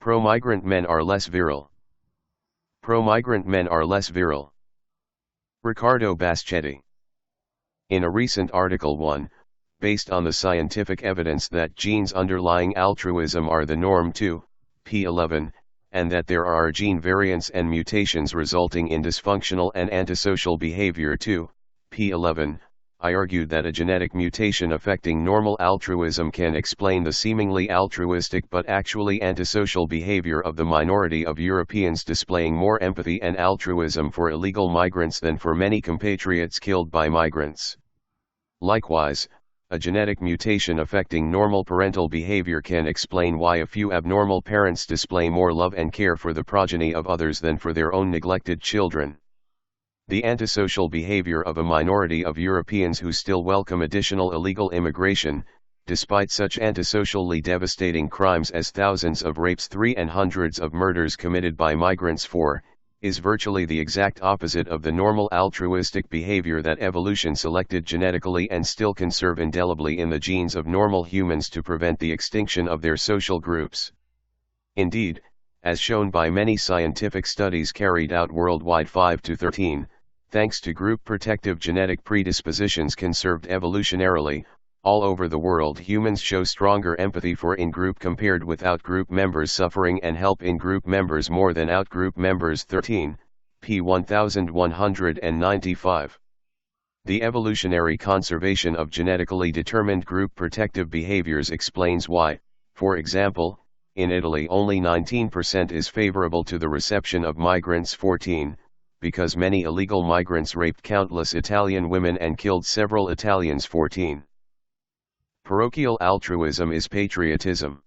Pro-migrant men are less virile. Pro-migrant men are less virile. Riccardo Baschetti. In a recent article 1, based on the scientific evidence that genes underlying altruism are the norm 2, p11, and that there are gene variants and mutations resulting in dysfunctional and antisocial behavior 2, p11, I argued that a genetic mutation affecting normal altruism can explain the seemingly altruistic but actually antisocial behavior of the minority of Europeans displaying more empathy and altruism for illegal migrants than for many compatriots killed by migrants. Likewise, a genetic mutation affecting normal parental behavior can explain why a few abnormal parents display more love and care for the progeny of others than for their own neglected children. The antisocial behavior of a minority of Europeans who still welcome additional illegal immigration, despite such antisocially devastating crimes as thousands of rapes 3 and hundreds of murders committed by migrants 4, is virtually the exact opposite of the normal altruistic behavior that evolution selected genetically and still conserve indelibly in the genes of normal humans to prevent the extinction of their social groups. Indeed, as shown by many scientific studies carried out worldwide 5 to 13, thanks to group protective genetic predispositions conserved evolutionarily, all over the world humans show stronger empathy for in-group compared with out-group members suffering and help in-group members more than out-group members 13, p. 1195. The evolutionary conservation of genetically determined group protective behaviors explains why, for example, in Italy only 19% is favorable to the reception of migrants 14, because many illegal migrants raped countless Italian women and killed several Italians 14. Parochial altruism is patriotism.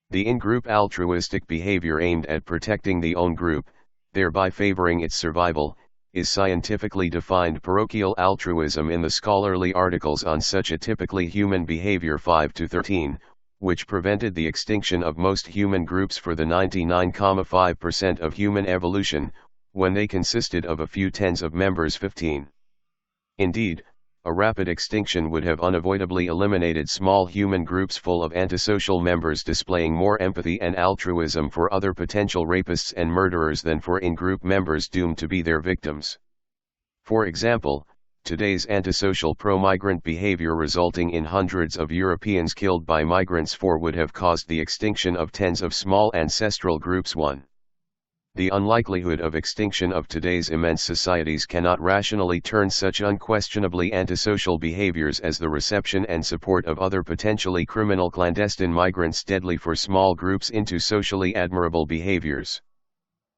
The in-group altruistic behavior aimed at protecting the own group, thereby favoring its survival, is scientifically defined parochial altruism in the scholarly articles on such a typically human behavior 5 to 13, which prevented the extinction of most human groups for the 99.5% of human evolution, when they consisted of a few tens of members 15. Indeed, a rapid extinction would have unavoidably eliminated small human groups full of antisocial members displaying more empathy and altruism for other potential rapists and murderers than for in-group members doomed to be their victims. For example, today's antisocial pro-migrant behavior resulting in hundreds of Europeans killed by migrants 4 would have caused the extinction of tens of small ancestral groups 1. The unlikelihood of extinction of today's immense societies cannot rationally turn such unquestionably antisocial behaviors as the reception and support of other potentially criminal clandestine migrants deadly for small groups into socially admirable behaviors.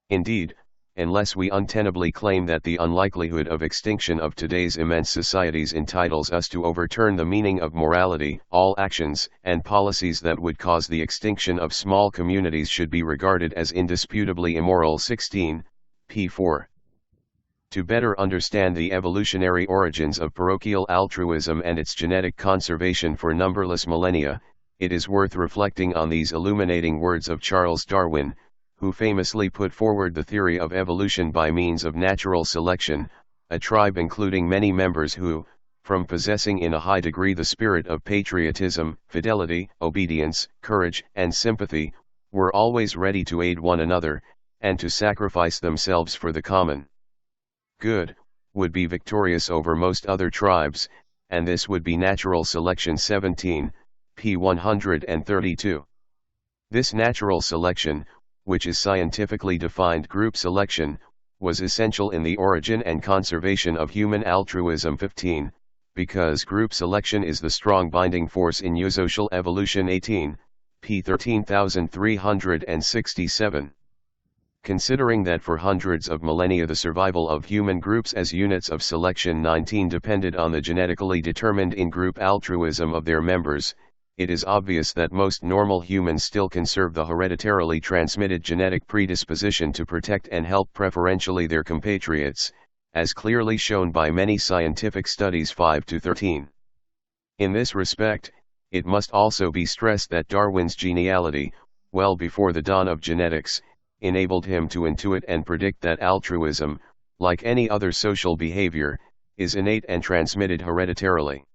Indeed, unless we untenably claim that the unlikelihood of extinction of today's immense societies entitles us to overturn the meaning of morality, all actions and policies that would cause the extinction of small communities should be regarded as indisputably immoral 16, p. 4. To better understand the evolutionary origins of parochial altruism and its genetic conservation for numberless millennia, it is worth reflecting on these illuminating words of Charles Darwin, who famously put forward the theory of evolution by means of natural selection, a tribe including many members who, from possessing in a high degree the spirit of patriotism, fidelity, obedience, courage, and sympathy, were always ready to aid one another, and to sacrifice themselves for the common good, would be victorious over most other tribes, and this would be natural selection 17, p. 132. This natural selection, which is scientifically defined group selection, was essential in the origin and conservation of human altruism 15, because group selection is the strong binding force in eusocial evolution 18, p. 13367. Considering that for hundreds of millennia the survival of human groups as units of selection 19 depended on the genetically determined in-group altruism of their members, it is obvious that most normal humans still conserve the hereditarily transmitted genetic predisposition to protect and help preferentially their compatriots, as clearly shown by many scientific studies 5 to 13. In this respect, it must also be stressed that Darwin's geniality, well before the dawn of genetics, enabled him to intuit and predict that altruism, like any other social behavior, is innate and transmitted hereditarily.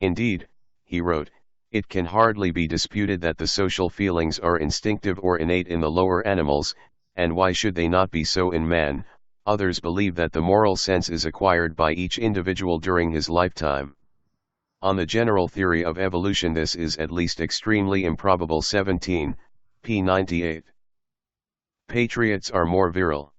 Indeed, he wrote, It can hardly be disputed that the social feelings are instinctive or innate in the lower animals, and why should they not be so in man? Others believe that the moral sense is acquired by each individual during his lifetime. On the general theory of evolution, this is at least extremely improbable. 17, p. 98. Patriots are more virile.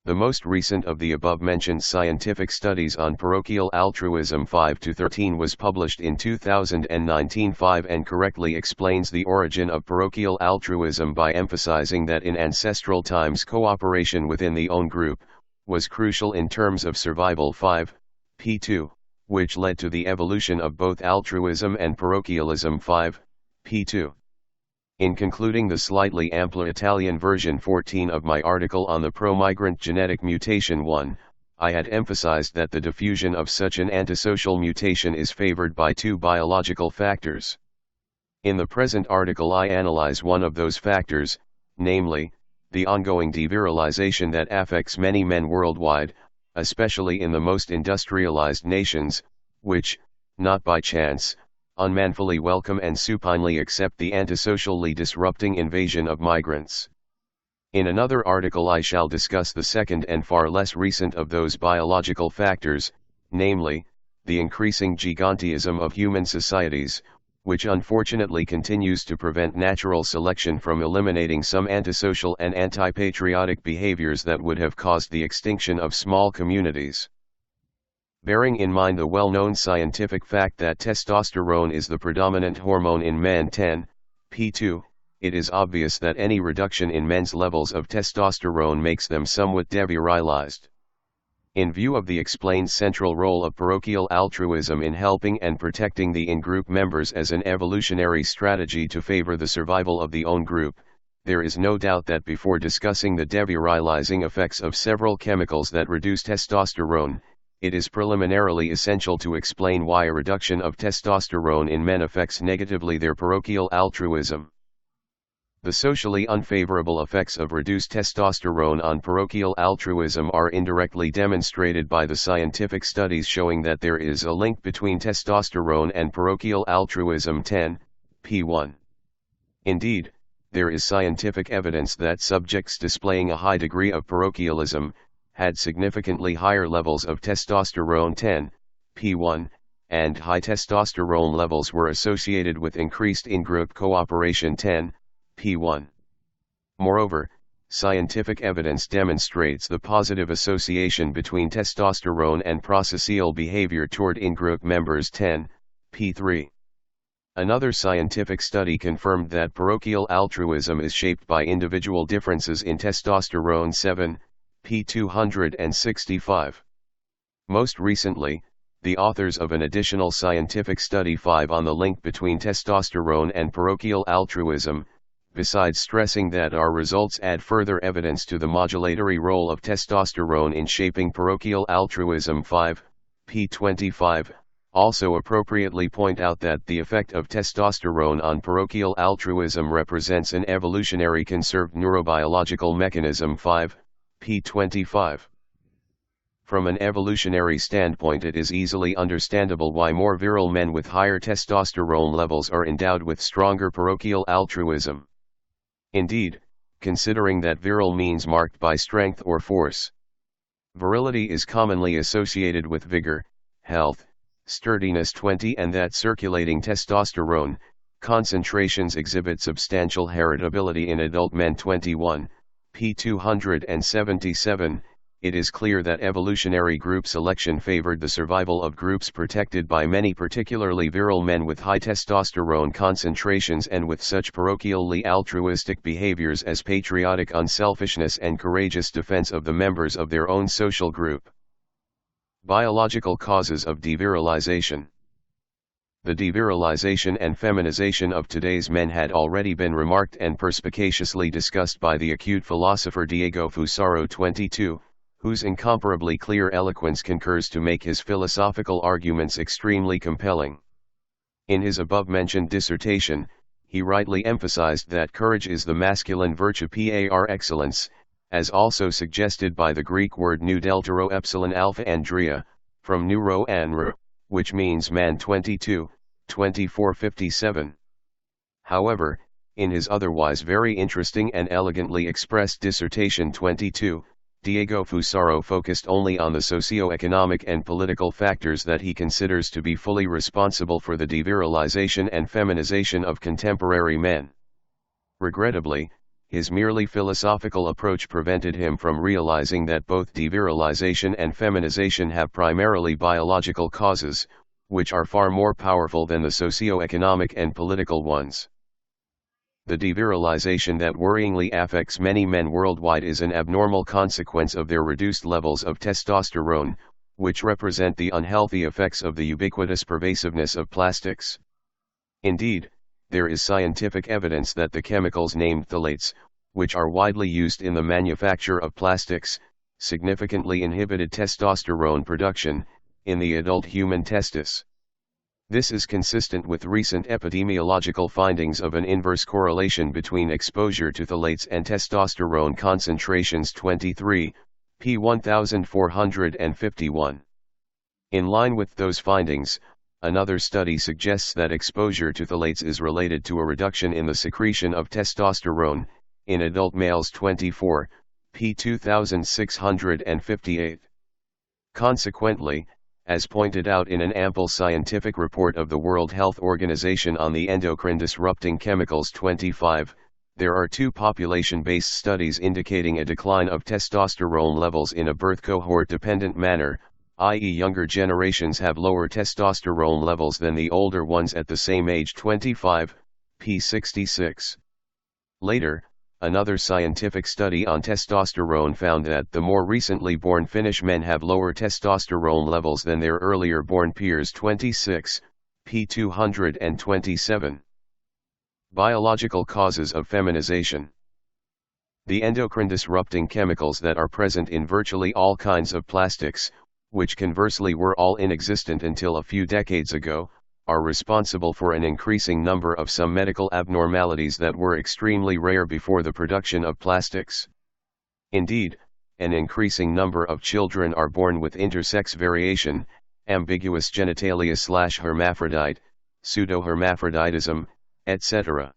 The most recent of the above-mentioned scientific studies on parochial altruism 5-13 was published in 2019. 5 and correctly explains the origin of parochial altruism by emphasizing that in ancestral times cooperation within the own group was crucial in terms of survival. 5, p. 2, which led to the evolution of both altruism and parochialism. 5, p. 2. In concluding the slightly ampler Italian version 14 of my article on the pro-migrant genetic mutation 1, I had emphasized that the diffusion of such an antisocial mutation is favored by two biological factors. In the present article I analyze one of those factors, namely, the ongoing devirilization that affects many men worldwide, especially in the most industrialized nations, which, not by chance, unmanfully welcome and supinely accept the antisocially disrupting invasion of migrants. In another article I shall discuss the second and far less recent of those biological factors, namely, the increasing gigantism of human societies, which unfortunately continues to prevent natural selection from eliminating some antisocial and anti-patriotic behaviors that would have caused the extinction of small communities. Bearing in mind the well-known scientific fact that testosterone is the predominant hormone in men 10, p. 2, it is obvious that any reduction in men's levels of testosterone makes them somewhat devirilized. In view of the explained central role of parochial altruism in helping and protecting the in-group members as an evolutionary strategy to favor the survival of the own group, there is no doubt that before discussing the devirilizing effects of several chemicals that reduce testosterone, it is preliminarily essential to explain why a reduction of testosterone in men affects negatively their parochial altruism. The socially unfavorable effects of reduced testosterone on parochial altruism are indirectly demonstrated by the scientific studies showing that there is a link between testosterone and parochial altruism 10, p. 1. Indeed, there is scientific evidence that subjects displaying a high degree of parochialism had significantly higher levels of testosterone 10, p. 1, and high testosterone levels were associated with increased in-group cooperation 10, p. 1. Moreover, scientific evidence demonstrates the positive association between testosterone and prosocial behavior toward in-group members 10, p. 3. Another scientific study confirmed that parochial altruism is shaped by individual differences in testosterone 7, p. 265. Most recently, the authors of an additional scientific study 5 on the link between testosterone and parochial altruism, besides stressing that our results add further evidence to the modulatory role of testosterone in shaping parochial altruism 5, p. 25, also appropriately point out that the effect of testosterone on parochial altruism represents an evolutionary conserved neurobiological mechanism 5, p. 25. From an evolutionary standpoint, it is easily understandable why more virile men with higher testosterone levels are endowed with stronger parochial altruism. Indeed, considering that virile means marked by strength or force, virility is commonly associated with vigor, health, sturdiness 20, and that circulating testosterone concentrations exhibit substantial heritability in adult men 21, p. 277, it is clear that evolutionary group selection favored the survival of groups protected by many particularly virile men with high testosterone concentrations and with such parochially altruistic behaviors as patriotic unselfishness and courageous defense of the members of their own social group. Biological causes of devirilization. The devirilization and feminization of today's men had already been remarked and perspicaciously discussed by the acute philosopher Diego Fusaro 22, whose incomparably clear eloquence concurs to make his philosophical arguments extremely compelling. In his above-mentioned dissertation, he rightly emphasized that courage is the masculine virtue par excellence, as also suggested by the Greek word nu delta rho epsilon alpha andrea, from neuro and which means man 22, 2457. However, in his otherwise very interesting and elegantly expressed dissertation 22, Diego Fusaro focused only on the socio-economic and political factors that he considers to be fully responsible for the devirilization and feminization of contemporary men. Regrettably, his merely philosophical approach prevented him from realizing that both devirilization and feminization have primarily biological causes, which are far more powerful than the socio-economic and political ones. The devirilization that worryingly affects many men worldwide is an abnormal consequence of their reduced levels of testosterone, which represent the unhealthy effects of the ubiquitous pervasiveness of plastics. Indeed, there is scientific evidence that the chemicals named phthalates, which are widely used in the manufacture of plastics, significantly inhibited testosterone production in the adult human testis. This is consistent with recent epidemiological findings of an inverse correlation between exposure to phthalates and testosterone concentrations 23, p. 1451. In line with those findings, another study suggests that exposure to phthalates is related to a reduction in the secretion of testosterone in adult males 24, p. 2658. Consequently, as pointed out in an ample scientific report of the World Health Organization on the endocrine-disrupting chemicals 25, there are two population-based studies indicating a decline of testosterone levels in a birth cohort-dependent manner, i.e. younger generations have lower testosterone levels than the older ones at the same age 25, p. 66. Later, another scientific study on testosterone found that the more recently born Finnish men have lower testosterone levels than their earlier born peers 26, p. 227. Biological causes of feminization. The endocrine-disrupting chemicals that are present in virtually all kinds of plastics, which conversely were all inexistent until a few decades ago, are responsible for an increasing number of some medical abnormalities that were extremely rare before the production of plastics. Indeed, an increasing number of children are born with intersex variation, ambiguous genitalia/hermaphrodite, pseudohermaphroditism, etc.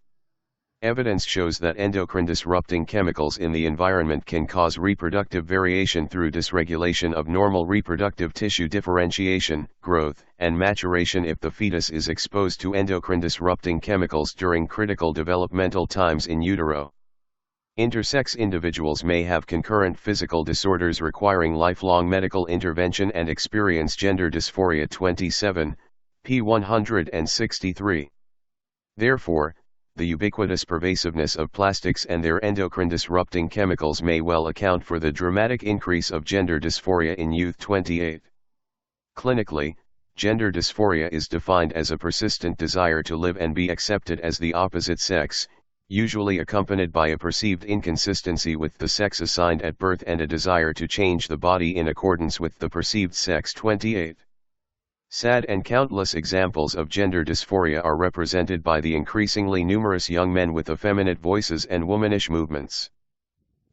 Evidence shows that endocrine-disrupting chemicals in the environment can cause reproductive variation through dysregulation of normal reproductive tissue differentiation, growth, and maturation if the fetus is exposed to endocrine-disrupting chemicals during critical developmental times in utero. Intersex individuals may have concurrent physical disorders requiring lifelong medical intervention and experience gender dysphoria 27, p. 163. Therefore, the ubiquitous pervasiveness of plastics and their endocrine-disrupting chemicals may well account for the dramatic increase of gender dysphoria in youth 28. Clinically, gender dysphoria is defined as a persistent desire to live and be accepted as the opposite sex, usually accompanied by a perceived inconsistency with the sex assigned at birth and a desire to change the body in accordance with the perceived sex 28. Sad and countless examples of gender dysphoria are represented by the increasingly numerous young men with effeminate voices and womanish movements.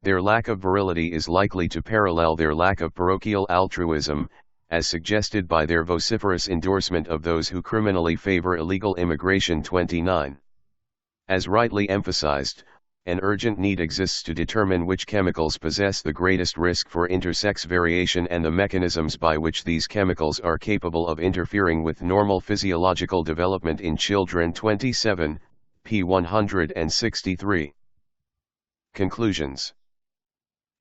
Their lack of virility is likely to parallel their lack of parochial altruism, as suggested by their vociferous endorsement of those who criminally favor illegal immigration 29. As rightly emphasized, an urgent need exists to determine which chemicals possess the greatest risk for intersex variation and the mechanisms by which these chemicals are capable of interfering with normal physiological development in children 27, p. 163. Conclusions.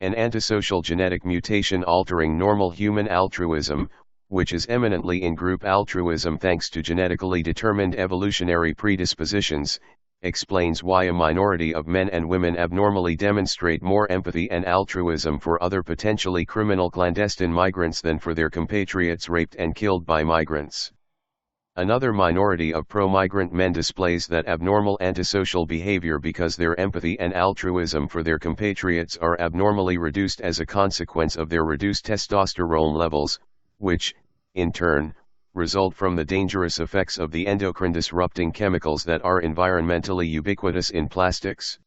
An antisocial genetic mutation altering normal human altruism, which is eminently in-group altruism thanks to genetically determined evolutionary predispositions, explains why a minority of men and women abnormally demonstrate more empathy and altruism for other potentially criminal clandestine migrants than for their compatriots raped and killed by migrants. Another minority of pro-migrant men displays that abnormal antisocial behavior because their empathy and altruism for their compatriots are abnormally reduced as a consequence of their reduced testosterone levels, which, in turn, result from the dangerous effects of the endocrine-disrupting chemicals that are environmentally ubiquitous in plastics.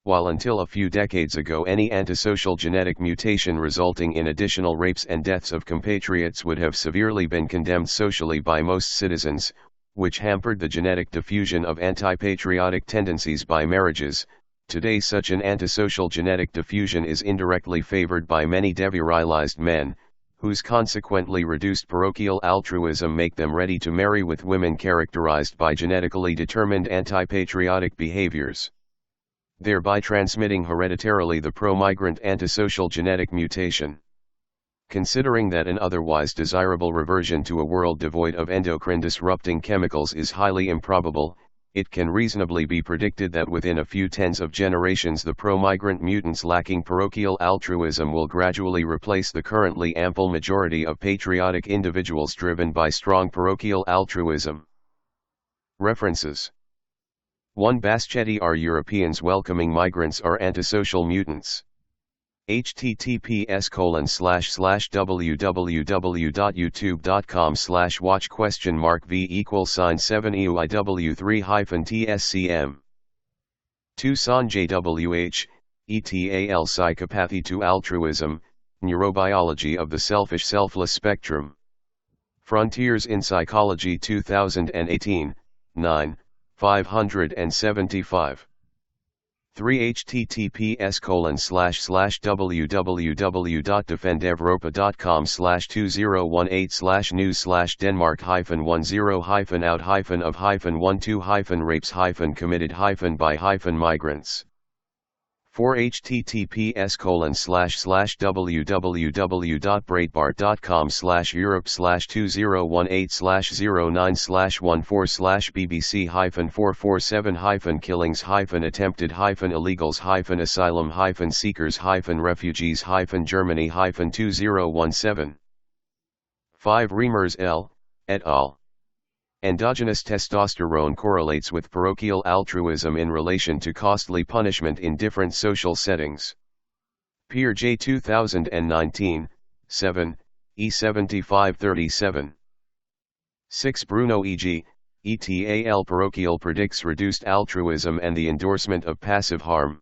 While until a few decades ago any antisocial genetic mutation resulting in additional rapes and deaths of compatriots would have severely been condemned socially by most citizens, which hampered the genetic diffusion of anti-patriotic tendencies by marriages. Today such an antisocial genetic diffusion is indirectly favored by many devirilized men, whose consequently reduced parochial altruism make them ready to marry with women characterized by genetically determined anti-patriotic behaviors, thereby transmitting hereditarily the pro-migrant antisocial genetic mutation. Considering that an otherwise desirable reversion to a world devoid of endocrine-disrupting chemicals is highly improbable, it can reasonably be predicted that within a few tens of generations the pro-migrant mutants lacking parochial altruism will gradually replace the currently ample majority of patriotic individuals driven by strong parochial altruism. References. 1. Baschetti are Europeans welcoming migrants are antisocial mutants. https://www.youtube.com/watch?v=7EUIW3-TSCM 2. San JWH, ETAL Psychopathy to Altruism, Neurobiology of the Selfish Selfless Spectrum. Frontiers in Psychology 2018, 9, 575. 3. https://www.defendev-europa.com/2018/news/denmark-1-0-of-of-1-committed-by-of-migrants. 4. https://www.breitbart.com/Europe/2018/09/14/BBC-447-Killings-Illegals-Germany-2017. 5. Reimers L. et al. Endogenous testosterone correlates with parochial altruism in relation to costly punishment in different social settings. Eur J 2019, 7, E7537. 6. Bruno E.G., ETAL Parochial predicts reduced altruism and the endorsement of passive harm.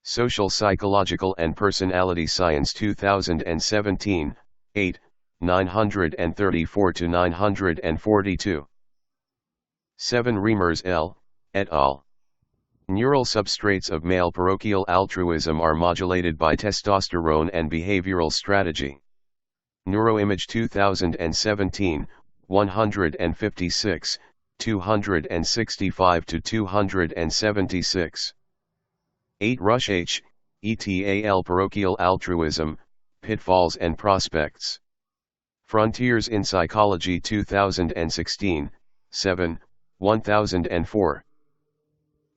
Social Psychological and Personality Science 2017, 8, 934-942. 7. Reimers L. et al. Neural substrates of male parochial altruism are modulated by testosterone and behavioral strategy. Neuroimage 2017, 156, 265-276. 8. Rush H., ETAL Parochial Altruism, Pitfalls and Prospects. Frontiers in Psychology 2016, 7, 1004.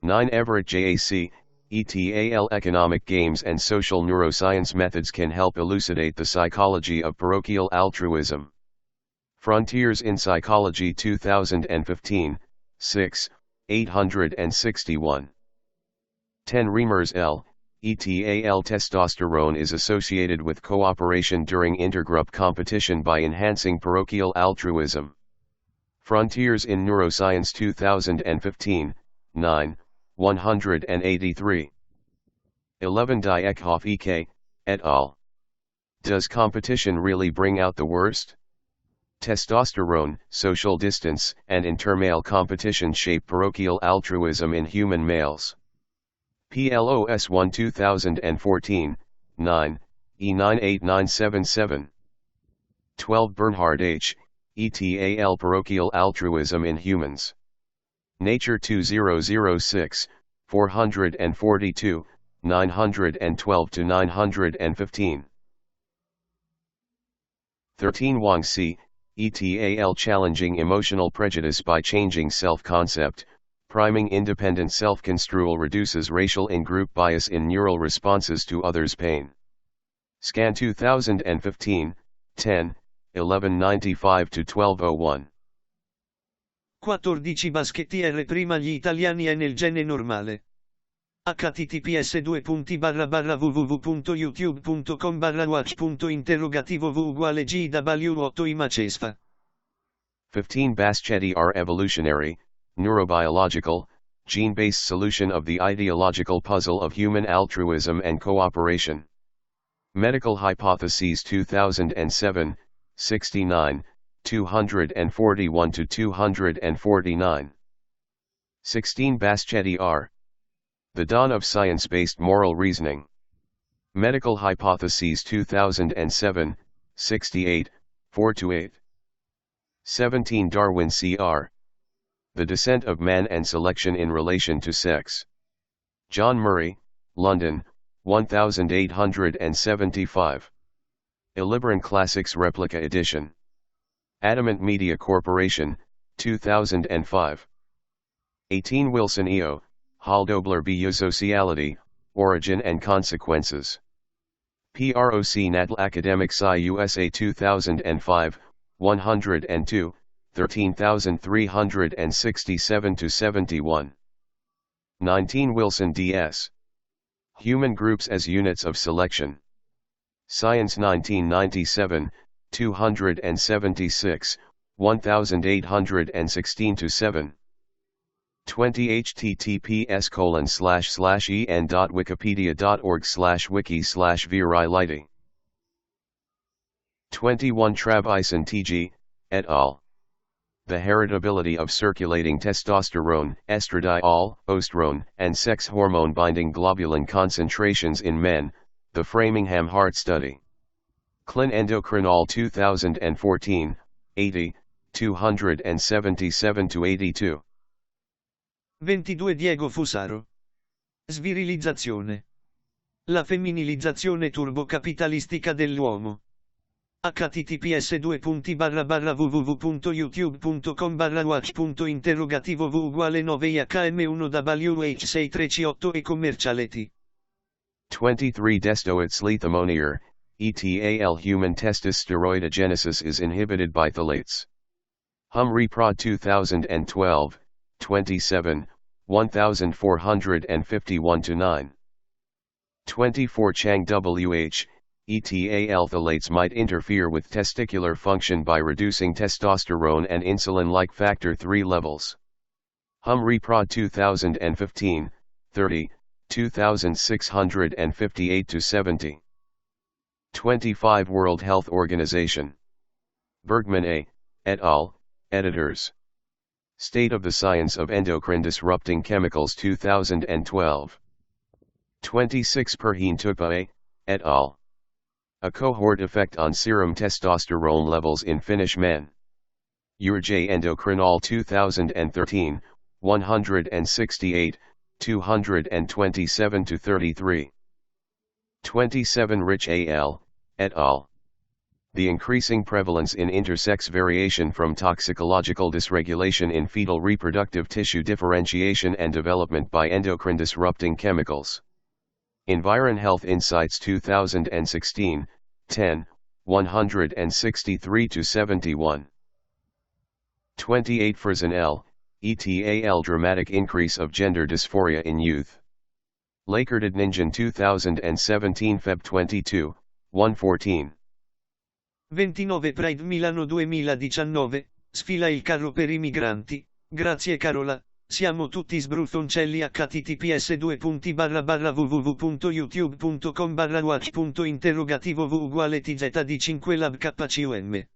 9. Everett JAC, ETAL Economic Games and Social Neuroscience Methods can help elucidate the psychology of parochial altruism. Frontiers in Psychology 2015, 6, 861. 10. Reimers L. ETAL Testosterone is associated with cooperation during intergroup competition by enhancing parochial altruism. Frontiers in Neuroscience 2015, 9, 183. 11. Dijkhoff E.K., et al. Does competition really bring out the worst? Testosterone, social distance, and intermale competition shape parochial altruism in human males. PLOS 1 2014, 9, E98977. 12. Bernhard H., ETAL Parochial Altruism in Humans. Nature 2006, 442, 912-915. 13. Wang C., ETAL Challenging Emotional Prejudice by Changing Self-Concept, Priming Independent Self-Construal Reduces Racial In-Group Bias in Neural Responses to Others' Pain. Scan 2015, 10, 1195-1201. 14 Baschetti prima gli italiani è nel gene normale. https://www.youtube.com/watch.v =G/W8 Imacesfa. 15 Baschetti are evolutionary, neurobiological, gene-based solution of the ideological puzzle of human altruism and cooperation. Medical Hypotheses 2007, 69, 241 to 249. 16 Baschetti R. The Dawn of Science-Based Moral Reasoning. Medical Hypotheses 2007, 68, 4-8. 17 Darwin C.R. The Descent of Man and Selection in Relation to Sex. John Murray, London, 1875. Illiberan Classics Replica Edition. Adamant Media Corporation, 2005. 18 Wilson E.O., Haldobler Biosociality, Origin and Consequences. PROC Natl Academic Sci USA 2005, 102, 13367-71. 19 Wilson D.S. Human Groups as Units of Selection. Science 1997, 276, 1816-7. 20 https://en.wikipedia.org/wiki/virility. 21 Trabison T.G., et al. The Heritability of Circulating Testosterone, Estradiol, Oestrone, and Sex Hormone Binding Globulin Concentrations in Men, The Framingham Heart Study. Clin Endocrinol 2014, 80, 277-82. 22 Diego Fusaro. Svirilizzazione. La femminilizzazione turbocapitalistica dell'uomo. https://www.youtube.com/watch.v = 9IHM1WH638 e commercialeti. 23 Destoids Lethomonier, ETAL Human testis steroidogenesis is inhibited by phthalates. Hum Reprod 2012, 27, 1451-9. 24 Chang WH, ETAL phthalates might interfere with testicular function by reducing testosterone and insulin-like factor 3 levels. Hum Reprod 2015, 30, 2658-70. 25 World Health Organization. Bergman A., et al., editors. State of the Science of Endocrine Disrupting Chemicals 2012. 26 Perheentupa A., et al. A cohort effect on serum testosterone levels in Finnish men. Eur J Endocrino 2013, 168, 227-33. 27 Rich A.L., et al. The increasing prevalence in intersex variation from toxicological dysregulation in fetal reproductive tissue differentiation and development by endocrine disrupting chemicals. Environ Health Insights 2016, 10, 163-71. 28 Ferzan L., ETAL Dramatic Increase of Gender Dysphoria in Youth. Lakerdad Ninjan 2017 Feb 22, 114. 29 Pride Milano 2019, sfila il carro per i migranti, grazie Carola, siamo tutti sbruzzoncelli https://www.youtube.com/watch.v = tz di 5 lab kcum